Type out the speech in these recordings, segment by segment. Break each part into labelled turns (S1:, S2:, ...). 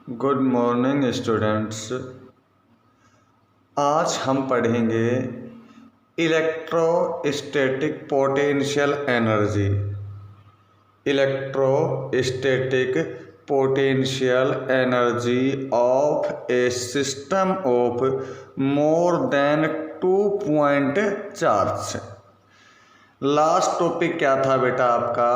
S1: Good morning students. आज हम पढ़ेंगे electrostatic potential energy. Electrostatic potential energy of A system of more than 2 point charge. Last topic क्या था बेटा आपका?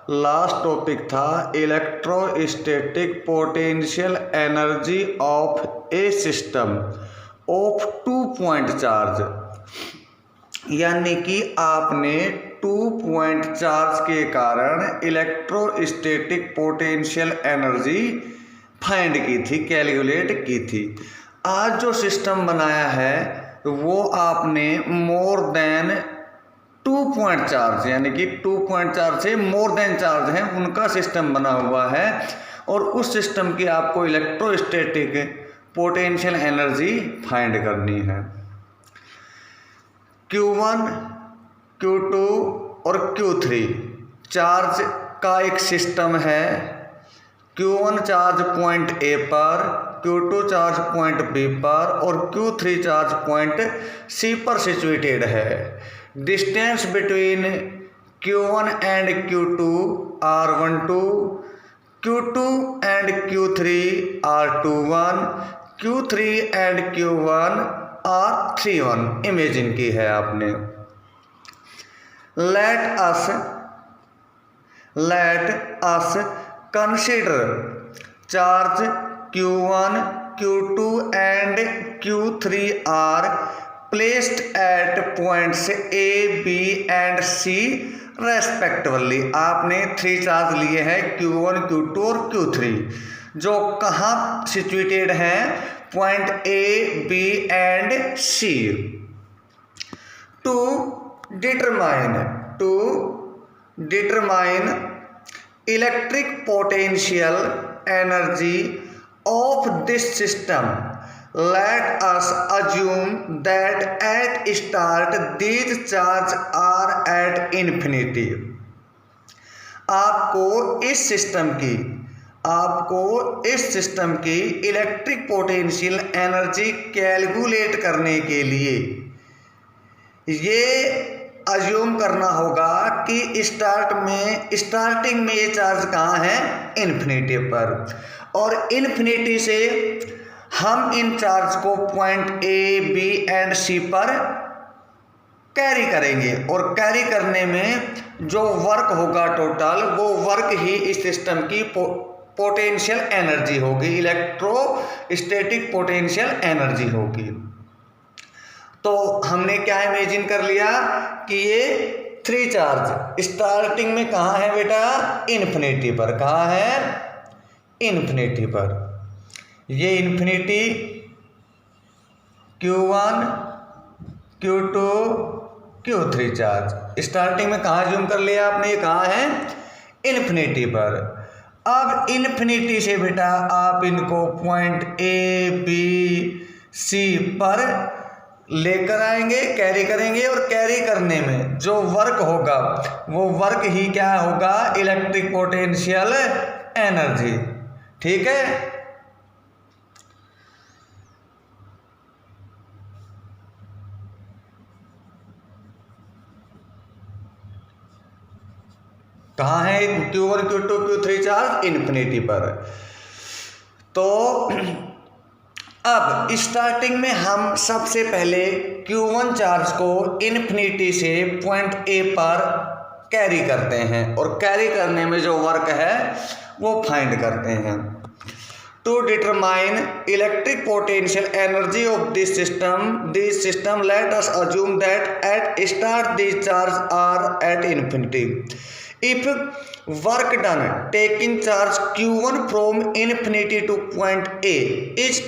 S1: लास्ट टॉपिक था electrostatic potential energy of A system of 2 point charge, यानी कि आपने 2 पॉइंट चार्ज के कारण इलेक्ट्रोस्टैटिक पोटेंशियल एनर्जी फाइंड की थी, कैलकुलेट की थी। आज जो सिस्टम बनाया है वो आपने मोर देन 2 पॉइंट चार्ज, यानी कि 2 पॉइंट चार्ज से मोर देन चार्ज है उनका सिस्टम बना हुआ है, और उस सिस्टम की आपको इलेक्ट्रोस्टैटिक पोटेंशियल एनर्जी फाइंड करनी है। Q1, Q2 और Q3 चार्ज का एक सिस्टम है। Q1 चार्ज पॉइंट A पर, Q2 चार्ज पॉइंट B पर और Q3 चार्ज पॉइंट C पर सिचुएटेड है। Distance between Q1 and Q2 R12, Q2 and Q3 R21, Q3 and Q1 R31 imagine की है आपने। Let us consider charge Q1, Q2 and Q3 are placed at points A, B and C respectively. आपने 3 charge लिए हैं Q1, Q2 और Q3, जो कहाँ situated हैं? Point A, B and C। To determine electric potential energy of this system, let us assume that at start these charges are at infinity। आपको इस system की इलेक्ट्रिक पोटेंशियल एनर्जी कैलकुलेट करने के लिए ये अज्यूम करना होगा कि स्टार्टिंग में ये चार्ज कहाँ है? इन्फिनिटी पर, और इन्फिनिटी से हम इन चार्ज को point A, B and C पर कैरी करेंगे, और कैरी करने में जो वर्क होगा टोटल, वो वर्क ही इस सिस्टम की पोटेंशियल एनर्जी होगी, इलेक्ट्रोस्टैटिक पोटेंशियल एनर्जी होगी। तो हमने क्या इमेजिन कर लिया कि ये 3 चार्ज स्टार्टिंग में कहाँ है बेटा? इन्फिनिटी पर। कहाँ है? इन्फिनिटी पर। ये infinity Q1, Q2, Q3 charge starting में कहाँ जूम कर लिया आपने? ये कहाँ है? इन्फिनिटी पर। अब इन्फिनिटी से बेटा आप इनको पॉइंट A, B, C पर लेकर आएंगे, कैरी करेंगे, और कैरी करने में जो वर्क होगा वो वर्क ही क्या होगा? Electric potential energy. ठीक है? कहाँ है Q1, Q2, Q3 charge? Infinity पर। तो अब स्टार्टिंग में हम सबसे पहले Q1 चार्ज को इन्फिनिटी से पॉइंट A पर कैरी करते हैं, और कैरी करने में जो वर्क है वो फाइंड करते हैं। To determine electric potential energy of this system let us assume that at start this charge are at infinity. If work done taking charge Q1 from infinity to point A is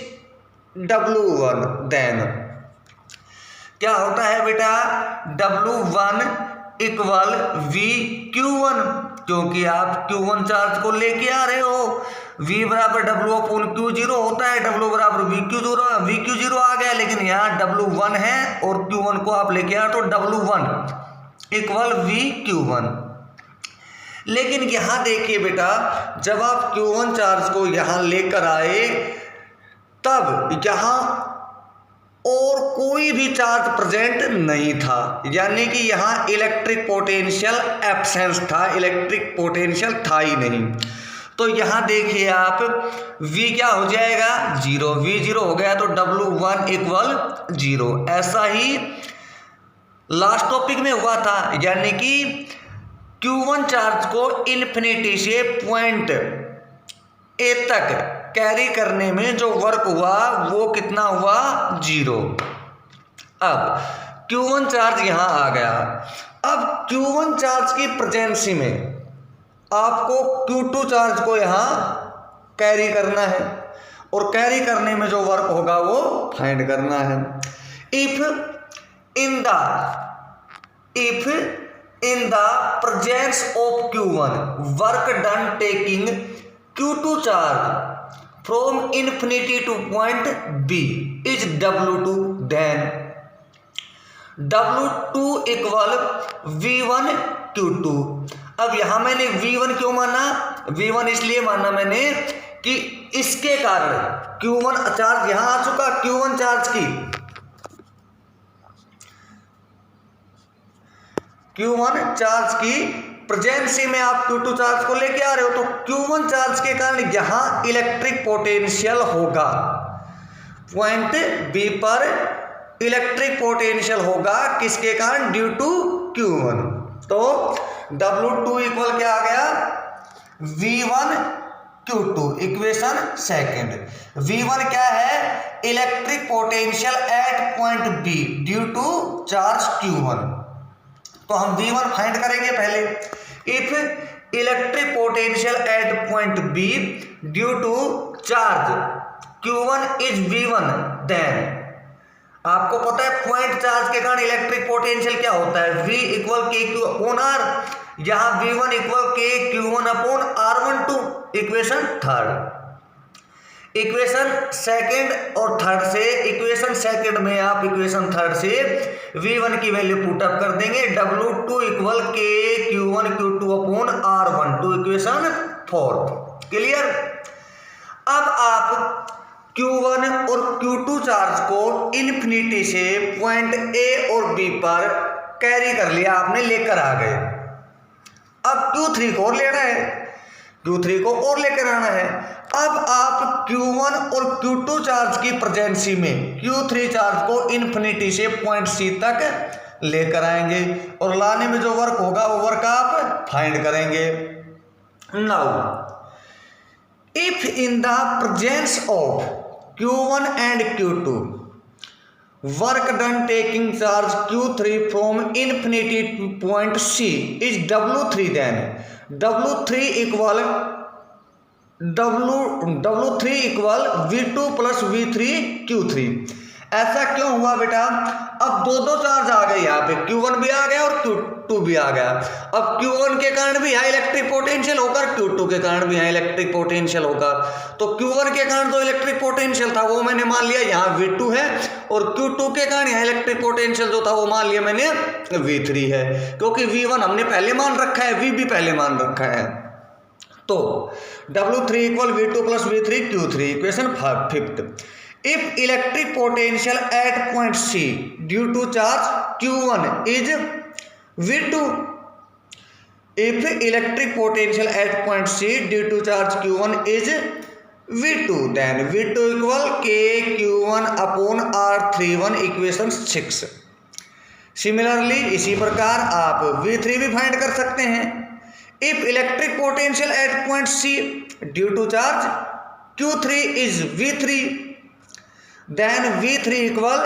S1: W1, then क्या होता है बेटा? W1 equal VQ1, क्योंकि आप Q1 charge को लेके आ रहे हो। V बराबर W/Q0 होता है, W बराबर VQ0 आ गया, लेकिन यहाँ W1 है और Q1 को आप लेके आ तो W1 इक्वल VQ1। लेकिन यहाँ देखिए बेटा, जब आप Q1 चार्ज को यहाँ लेकर आए तब यहाँ और कोई भी चार्ज प्रेजेंट नहीं था, यानी कि यहाँ इलेक्ट्रिक पोटेंशियल एब्सेंस था, इलेक्ट्रिक पोटेंशियल था ही नहीं। तो यहाँ देखिए आप V क्या हो जाएगा, 0। V 0 हो गया तो W1 इक्वल 0। ऐसा ही लास्ट टॉपिक में हुआ था, यानी कि Q1 चार्ज को इन्फिनिटी से पॉइंट A तक कैरी करने में जो वर्क हुआ वो कितना हुआ, 0। अब Q1 चार्ज यहाँ आ गया। अब Q1 चार्ज की प्रेजेंसी में आपको Q2 चार्ज को यहाँ कैरी करना है और कैरी करने में जो वर्क होगा वो फाइंड करना है। If in the presence of Q1 work done taking Q2 charge from infinity to point B is W2, then W2 equal V1 Q2। अब यहां मैंने V1 क्यों माना, V1 इसलिए माना मैंने कि इसके कारण Q1 चार्ज यहां आ चुका, Q1 चार्ज की Q1 चार्ज की प्रेजेंसी में आप Q2 चार्ज को लेके आ रहे हो, तो Q1 चार्ज के कारण यहां इलेक्ट्रिक पोटेंशियल होगा, पॉइंट B पर इलेक्ट्रिक पोटेंशियल होगा, किसके कारण, ड्यू टू Q1। तो W2 इक्वल क्या आ गया, V1 Q2, equation second. V1 क्या है, electric potential at point B due to charge Q1। तो हम V1 फाइंड करेंगे पहले। If electric potential at point B due to charge Q1 is V1, then आपको पता है पॉइंट चार्ज के कारण इलेक्ट्रिक पोटेंशियल क्या होता है, V equal KQ upon R। यहां V1 equal KQ1 upon R12, equation third. Equation second और थर्ड से, इक्वेशन सेकंड में आप इक्वेशन थर्ड से V1 की वैल्यू पुट अप कर देंगे, W2 equal KQ1 Q2 upon R12, equation fourth. Clear. अब आप Q1 और Q2 चार्ज को इन्फिनिटी से पॉइंट A और B पर कैरी कर लिया आपने, लेकर आ गए। अब Q3 को और लेना है, Q3 को और लेकर आना है। अब आप Q1 और Q2 चार्ज की प्रेजेंसी में Q3 चार्ज को इन्फिनिटी से पॉइंट C तक लेकर आएंगे और लाने में जो वर्क होगा वो वर्क आप फाइंड करेंगे। Now if in the presence of Q1 and Q2 work done taking charge Q3 from infinity to point C is W3, then W3 equal V2 plus V3 Q3। ऐसा क्यों हुआ बेटा, अब दो चार्ज आ गए यहाँ पे, Q1 भी आ गया और Q2 भी आ गया। अब Q1 के कारण भी यहाँ इलेक्ट्रिक पोटेंशियल होगा, Q2 के कारण भी यहाँ इलेक्ट्रिक पोटेंशियल होगा। तो Q1 के कारण जो इलेक्ट्रिक पोटेंशियल था वो मैंने मान लिया यहाँ V2 है, और Q2 के कारण यहाँ इलेक्ट्रिक पोटेंशियल जो था वो मान लिया मैंने V3 है, क्योंकि V1 हमने पहले मान रखा है, V भी पहले मान रखा है। तो W3 equal V2 plus V3 Q3, equation fifth. If electric potential at point C due to charge Q1 is V2, if electric potential at point C due to charge Q1 is V2, then V2 equal KQ1 upon R31, equation 6। Similarly इसी प्रकार आप V3 भी find कर सकते हैं। If electric potential at point C due to charge Q3 is V3, then V3 equal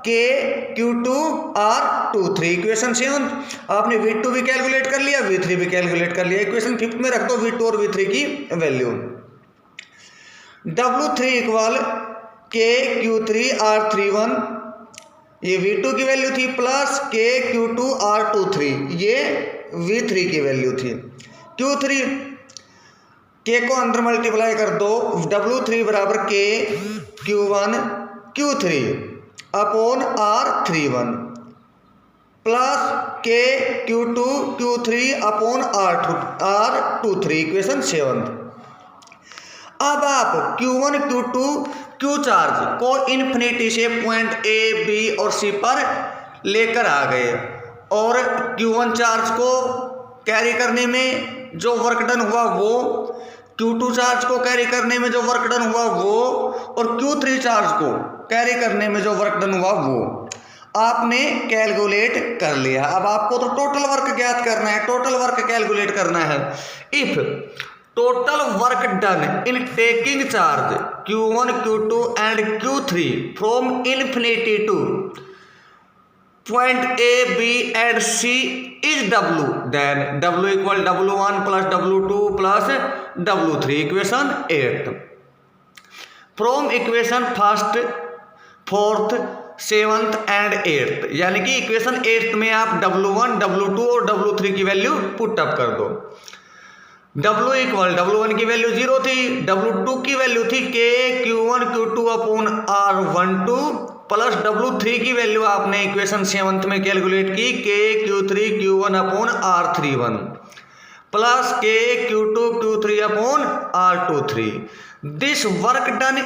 S1: KQ2 R23, equation 7। आपने V2 भी calculate कर लिया, V3 भी कैलकुलेट कर लिया, इक्वेशन फिफ्थ में रख दो V2 और V3 की value. W3 equal KQ3 R31, ये V2 की वैल्यू थी, प्लस KQ2 R23, ये V3 की वैल्यू थी। Q3 K को अंदर मल्टीप्लाई कर दो, W3 बराबर KQ1 Q3 upon R31, plus के Q2 अपॉन R23 इक्वेशन 7। अब आप Q1 Q2 Q चार्ज को इन्फिनिटी से पॉइंट ए बी और सी पर लेकर आ गए और Q1 चार्ज को कैरी करने में जो वर्क डन हुआ वो, Q2 चार्ज को कैरी करने में जो वर्क डन हुआ वो, और Q3 चार्ज को कैरी करने में जो वर्क डन हुआ वो आपने कैलकुलेट कर लिया। अब आपको तो टोटल वर्क ज्ञात करना है, टोटल वर्क कैलकुलेट करना है। If total work done in taking charge Q1 Q2 and Q3 from infinity to point A B and C is W, then W equal W1 plus W2 plus W3 equation 8। From equation first, fourth, seventh and eighth, यानी कि equation 8 में आप W1, W2 और W3 की value put up कर दो। W equal W1 की value 0 थी, W2 की वैल्यू थी K Q1 Q2 upon R12 plus W3 की वैल्यू आपने इक्वेशन 7 में कैलकुलेट की K Q3 Q1 upon R31 plus K Q2 Q3 upon R23। This work done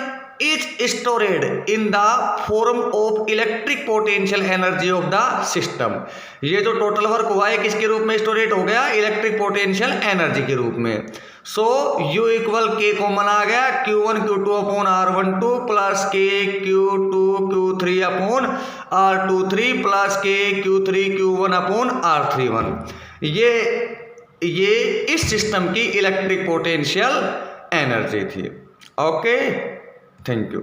S1: is storeyed in the form of electric potential energy of the system. ये जो total work हुआ है किसके रूप में स्टोरेट हो गया? इलेक्ट्रिक पोटेंशियल एनर्जी के रूप में। सो U इक्वल K कॉमन आ गया, Q1 Q2 upon R12 plus K Q2 Q3 upon R23 plus K Q3 Q1 upon R31। ये इस सिस्टम की इलेक्ट्रिक पोटेंशियल एनर्जी थी। Okay, thank you.